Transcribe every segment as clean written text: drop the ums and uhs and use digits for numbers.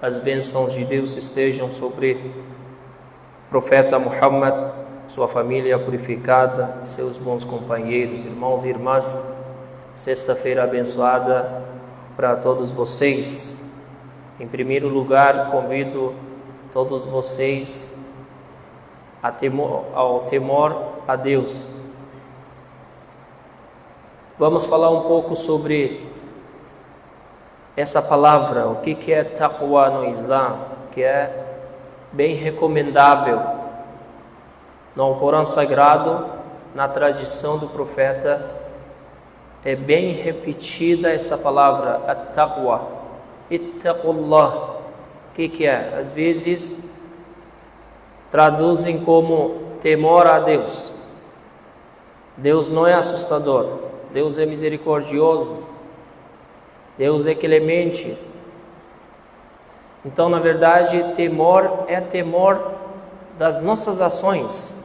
as bênçãos de Deus estejam sobre o profeta Muhammad, sua família purificada, seus bons companheiros, irmãos e irmãs. Sexta-feira abençoada para todos vocês. Em primeiro lugar, convido todos vocês ao temor a Deus. Vamos falar um pouco sobre essa palavra, o que é taqwa no Islã, que é bem recomendável no Corão Sagrado, na tradição do profeta, é bem repetida essa palavra, at-taqwa, ittaqullah. O que é? Às vezes traduzem como temor a Deus. Deus não é assustador, Deus é misericordioso, Deus é clemente. Então, na verdade, temor é temor das nossas ações,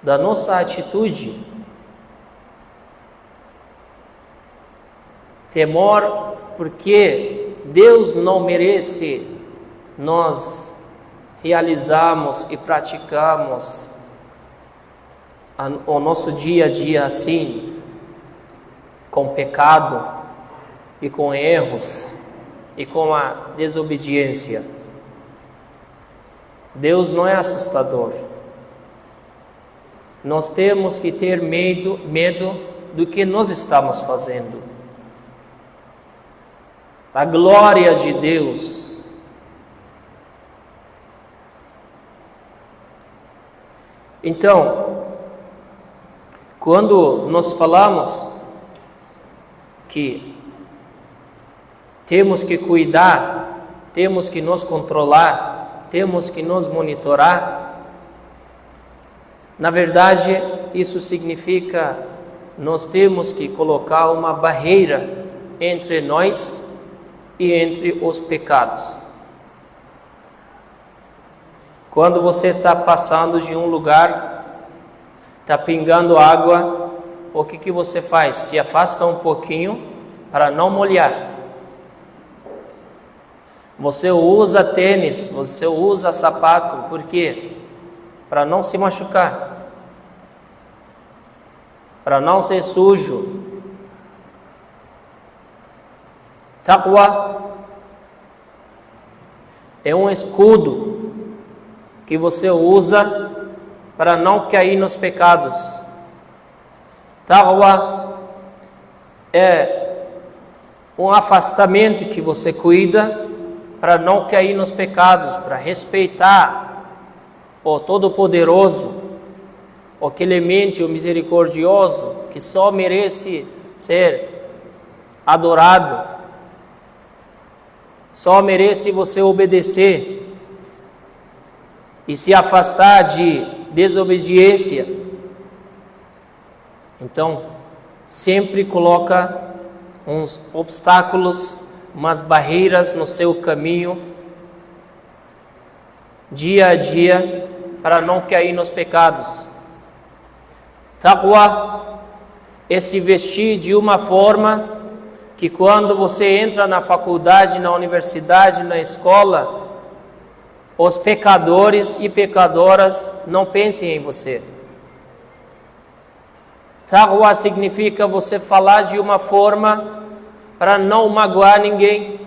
da nossa atitude. Temor porque Deus não merece nós realizarmos e praticarmos o nosso dia a dia assim, com pecado e com erros e com a desobediência. Deus não é assustador. Nós temos que ter medo do que nós estamos fazendo, da glória de Deus. Então, quando nós falamos que temos que cuidar, temos que nos controlar, temos que nos monitorar, na verdade, isso significa nós temos que colocar uma barreira entre nós e entre os pecados. Quando você está passando de um lugar, está pingando água, o que você faz? Se afasta um pouquinho para não molhar. Você usa tênis, você usa sapato, por quê? Para não se machucar, para não ser sujo. Taqwa é um escudo que você usa para não cair nos pecados. Taqwa é um afastamento que você cuida para não cair nos pecados, para respeitar o Todo-Poderoso, o clemente, o misericordioso, que só merece ser adorado, só merece você obedecer e se afastar de desobediência. Então, sempre coloca uns obstáculos, umas barreiras no seu caminho, dia a dia, para não cair nos pecados. Taqwa é se vestir de uma forma que quando você entra na faculdade, na universidade, na escola, os pecadores e pecadoras não pensem em você. Taqwa significa você falar de uma forma para não magoar ninguém,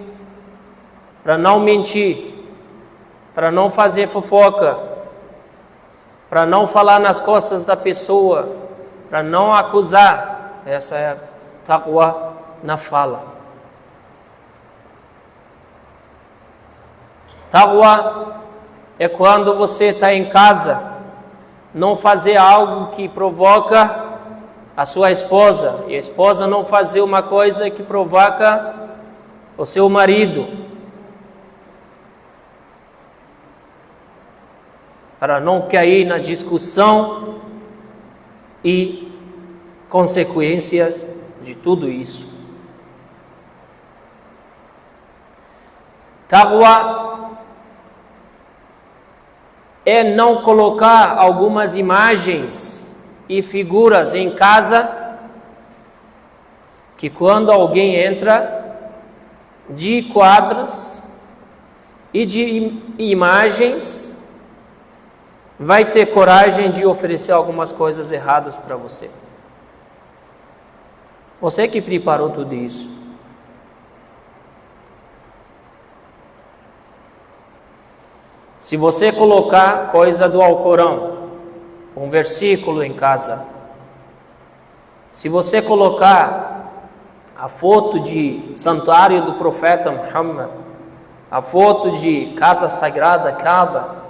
para não mentir, para não fazer fofoca, para não falar nas costas da pessoa, para não acusar. Essa é a taqwa na fala. Taqwa é quando você está em casa, não fazer algo que provoca a sua esposa, e a esposa não fazer uma coisa que provoca o seu marido, para não cair na discussão e consequências de tudo isso. Taqwa é não colocar algumas imagens e figuras em casa que quando alguém entra de quadros e de imagens, vai ter coragem de oferecer algumas coisas erradas para você. Você que preparou tudo isso. Se você colocar coisa do Alcorão, um versículo em casa, se você colocar a foto de santuário do profeta Muhammad, a foto de casa sagrada, Kaaba,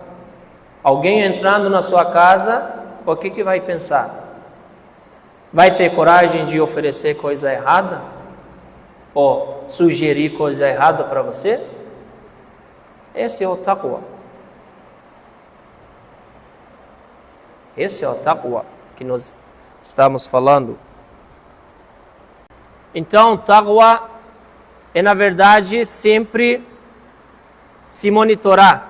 alguém entrando na sua casa, o que vai pensar? Vai ter coragem de oferecer coisa errada? Ou sugerir coisa errada para você? Esse é o taqwa. Esse é o taqwa que nós estamos falando. Então, taqwa é, na verdade, sempre se monitorar.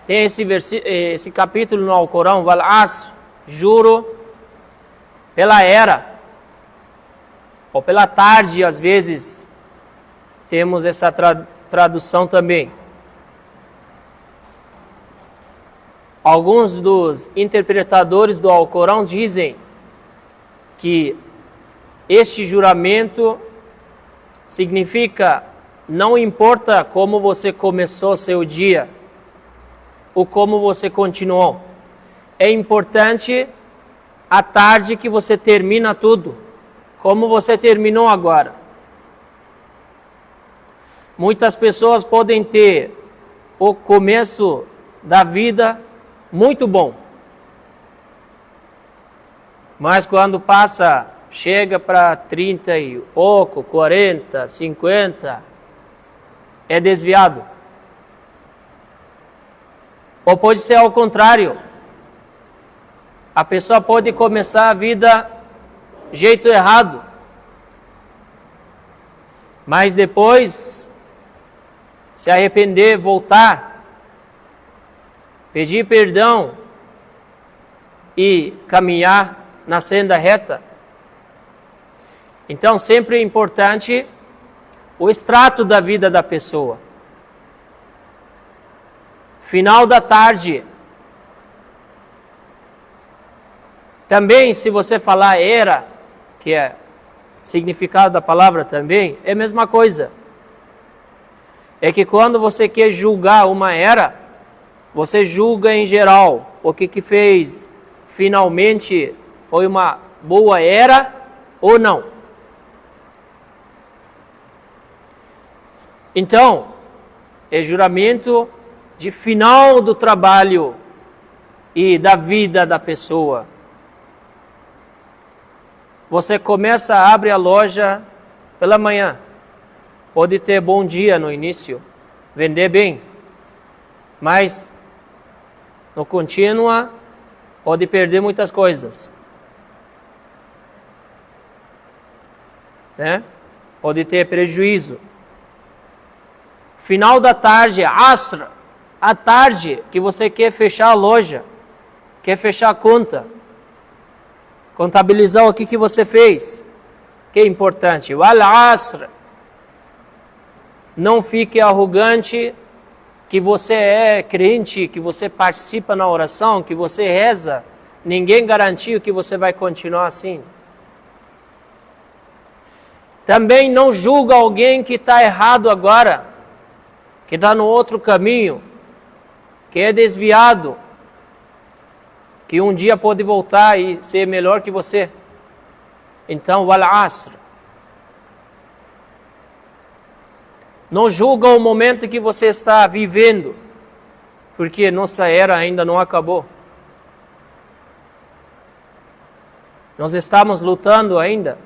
Tem esse capítulo no Alcorão, Wal Asr, juro pela era, ou pela tarde, às vezes, temos essa tradução também. Alguns dos interpretadores do Alcorão dizem que este juramento significa, não importa como você começou seu dia, ou como você continuou. É importante a tarde que você termina tudo, como você terminou agora. Muitas pessoas podem ter o começo da vida muito bom, mas quando chega para 30 e pouco, 40, 50, é desviado. Ou pode ser ao contrário. A pessoa pode começar a vida jeito errado, mas depois se arrepender, voltar, pedir perdão e caminhar na senda reta. Então sempre é importante o extrato da vida da pessoa. Final da tarde. Também, se você falar era, que é significado da palavra também, é a mesma coisa. É que quando você quer julgar uma era, você julga em geral. O que fez finalmente foi uma boa era ou não. Então, é juramento de final do trabalho e da vida da pessoa. Você abre a loja pela manhã. Pode ter bom dia no início, vender bem. Mas, no contínuo, pode perder muitas coisas. Né? Pode ter prejuízo. Final da tarde, asr, à tarde que você quer fechar a loja, quer fechar a conta, contabilizar o que você fez, que é importante. Wal asr, não fique arrogante que você é crente, que você participa na oração, que você reza. Ninguém garantiu que você vai continuar assim. Também não julga alguém que está errado agora, que está no outro caminho, que é desviado, que um dia pode voltar e ser melhor que você. Então, wal asr. Não julga o momento que você está vivendo, porque nossa era ainda não acabou. Nós estamos lutando ainda.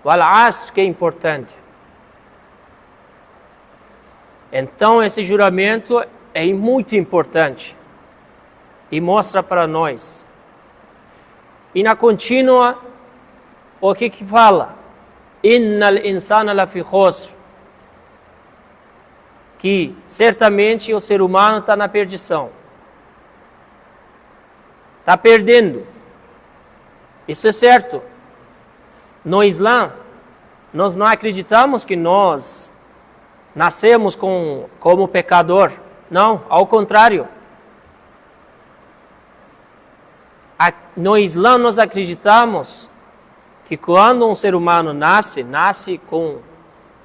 Wal asr, que é importante. Então, esse juramento é muito importante e mostra para nós. E na contínua, o que fala? Innal insana lafi khusr. Que certamente o ser humano está na perdição. Está perdendo. Isso é certo. No Islã, nós não acreditamos que nós nascemos como pecador. Não, ao contrário. No Islã nós acreditamos que quando um ser humano nasce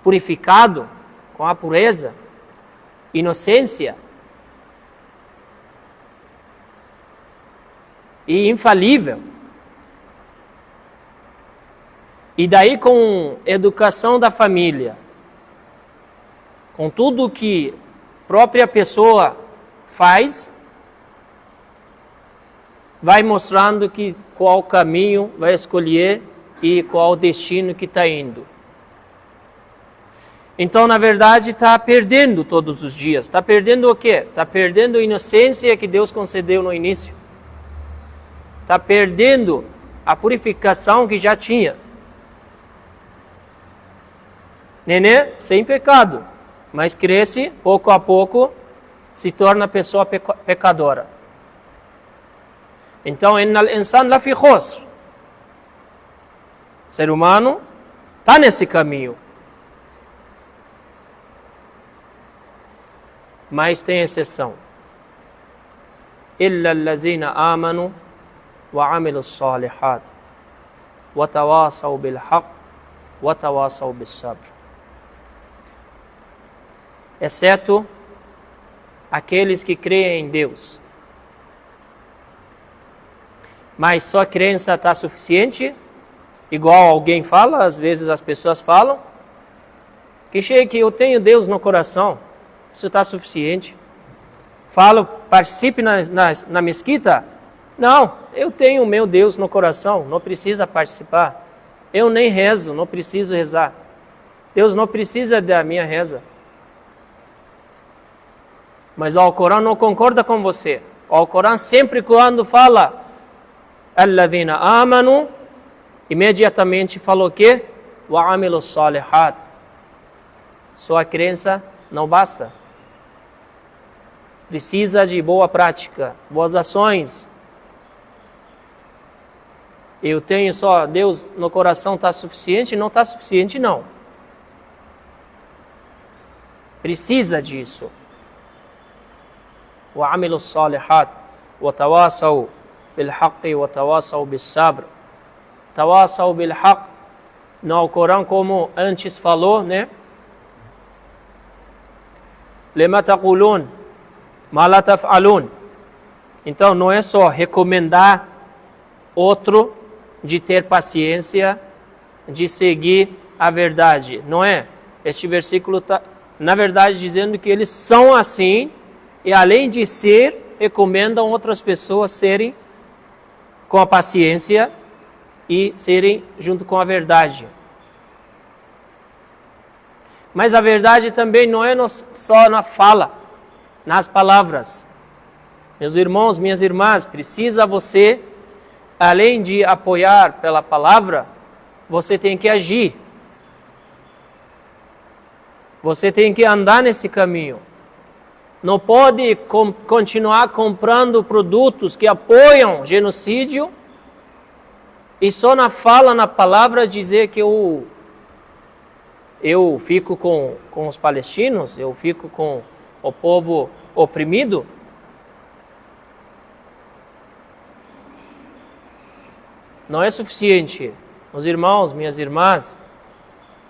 purificado, com a pureza, inocência e infalível. E daí com educação da família, com tudo que a própria pessoa faz, vai mostrando qual caminho vai escolher e qual destino que está indo. Então, na verdade, está perdendo todos os dias. Está perdendo o quê? Está perdendo a inocência que Deus concedeu no início. Está perdendo a purificação que já tinha. Nenê, sem pecado, mas cresce, pouco a pouco, se torna pessoa pecadora. Então, innal insan lafi khusr. O ser humano está nesse caminho. Mas tem exceção. Illa allazina amanu wa amilu salihat wa tawasaw bil haqq wa tawasaw bis sabr. Exceto aqueles que creem em Deus. Mas só a crença está suficiente? Igual alguém fala, às vezes as pessoas falam, que eu tenho Deus no coração, isso está suficiente. Falo, participe na mesquita? Não, eu tenho o meu Deus no coração, não precisa participar. Eu nem rezo, não preciso rezar. Deus não precisa da minha reza. Mas o Alcorão não concorda com você. O Alcorão sempre quando fala alladhina amanu, imediatamente falou o quê? Wa amilu salihat. Sua crença não basta. Precisa de boa prática, boas ações. Eu tenho só Deus no coração, está suficiente? Não está suficiente, não. Precisa disso. Wa amilu salihat wa tawasaw bil haqqi wa tawasaw bis sabr. Tawasaw bil haqq, no Alcorão, como antes falou, né? Lima taqulun ma la taf'alun. Então não é só recomendar outro de ter paciência, de seguir a verdade, não é? Este versículo está, na verdade, dizendo que eles são assim e além de ser, recomendam outras pessoas serem com a paciência e serem junto com a verdade. Mas a verdade também não é só na fala, nas palavras. Meus irmãos, minhas irmãs, precisa você, além de apoiar pela palavra, você tem que agir. Você tem que andar nesse caminho. Não pode continuar comprando produtos que apoiam genocídio e só na fala, na palavra, dizer que eu fico com os palestinos, eu fico com o povo oprimido. Não é suficiente. Meus irmãos, minhas irmãs,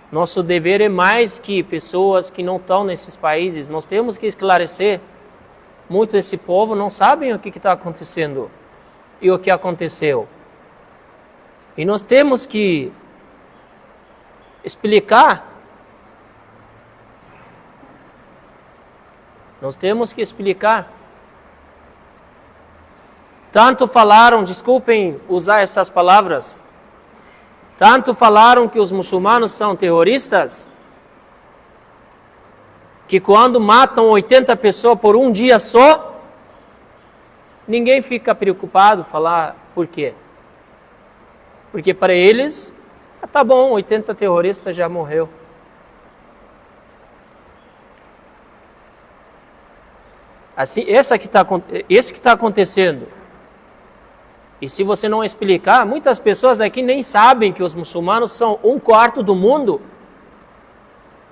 nosso dever é mais que pessoas que não estão nesses países. Nós temos que esclarecer. Muito esse povo não sabem o que está acontecendo e o que aconteceu. E nós temos que explicar. Nós temos que explicar. Tanto falaram, desculpem usar essas palavras, tanto falaram que os muçulmanos são terroristas, que quando matam 80 pessoas por um dia só, ninguém fica preocupado falar por quê. Porque para eles, tá bom, 80 terroristas já morreu. Assim, esse que está acontecendo. E se você não explicar, muitas pessoas aqui nem sabem que os muçulmanos são 1/4 do mundo,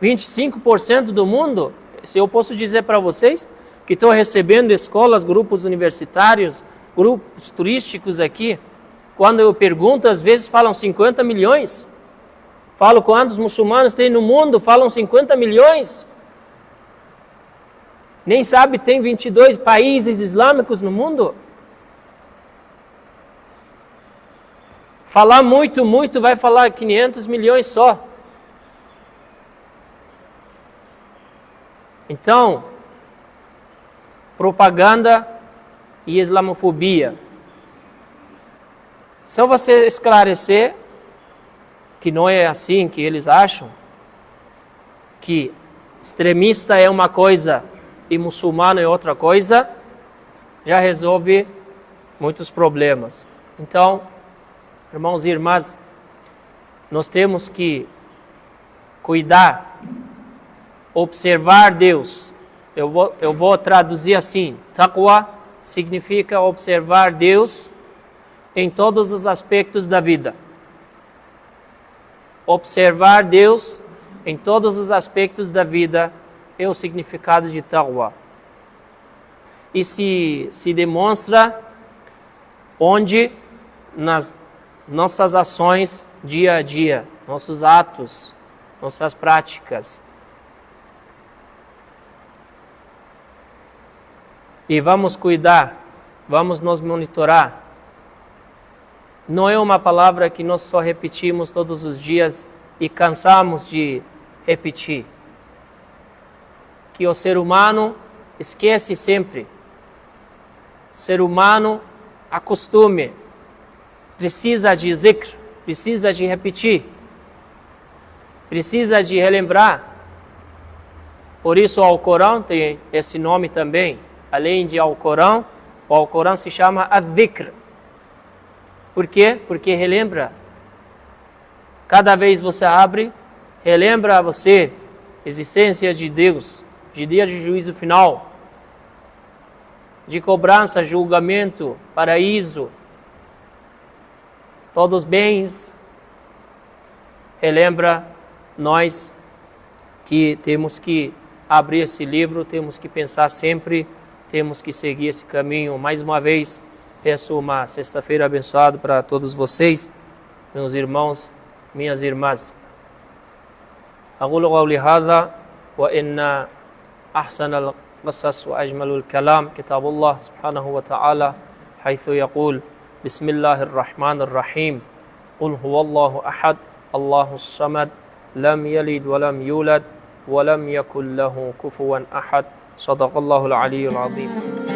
25% do mundo. Se eu posso dizer para vocês que estou recebendo escolas, grupos universitários, grupos turísticos aqui, quando eu pergunto, às vezes falam 50 milhões. Falo quantos muçulmanos tem no mundo, falam 50 milhões. Nem sabe, tem 22 países islâmicos no mundo. Falar muito, vai falar 500 milhões só. Então, propaganda e islamofobia. Só você esclarecer que não é assim que eles acham, que extremista é uma coisa e muçulmano é outra coisa, já resolve muitos problemas. Então, irmãos e irmãs, nós temos que cuidar, observar Deus. Eu vou traduzir assim: taqwa significa observar Deus em todos os aspectos da vida. Observar Deus em todos os aspectos da vida é o significado de taqwa. E se demonstra onde? Nas nossas ações dia a dia, nossos atos, nossas práticas. E vamos cuidar, vamos nos monitorar. Não é uma palavra que nós só repetimos todos os dias e cansamos de repetir. Que o ser humano esquece sempre. O ser humano acostume, precisa de zikr, precisa de repetir, precisa de relembrar. Por isso o Alcorão tem esse nome também. Além de Alcorão, o Alcorão se chama Adh-Dhikr. Por quê? Porque relembra. Cada vez você abre, relembra a você a existência de Deus, de dia de juízo final, de cobrança, julgamento, paraíso, todos os bens. Relembra nós que temos que abrir esse livro, temos que pensar sempre, temos que seguir esse caminho. Mais uma vez, peço uma sexta-feira abençoada para todos vocês, meus irmãos, minhas irmãs. أقول قولي هذا وإن أحسن القصص وأجمل الكلام كتاب الله سبحانه وتعالى حيث يقول بسم الله الرحمن الرحيم قل هو الله أحد الله الصمد لم يلد ولم يولد ولم يكن له كفوا أحد صدق الله العلي العظيم.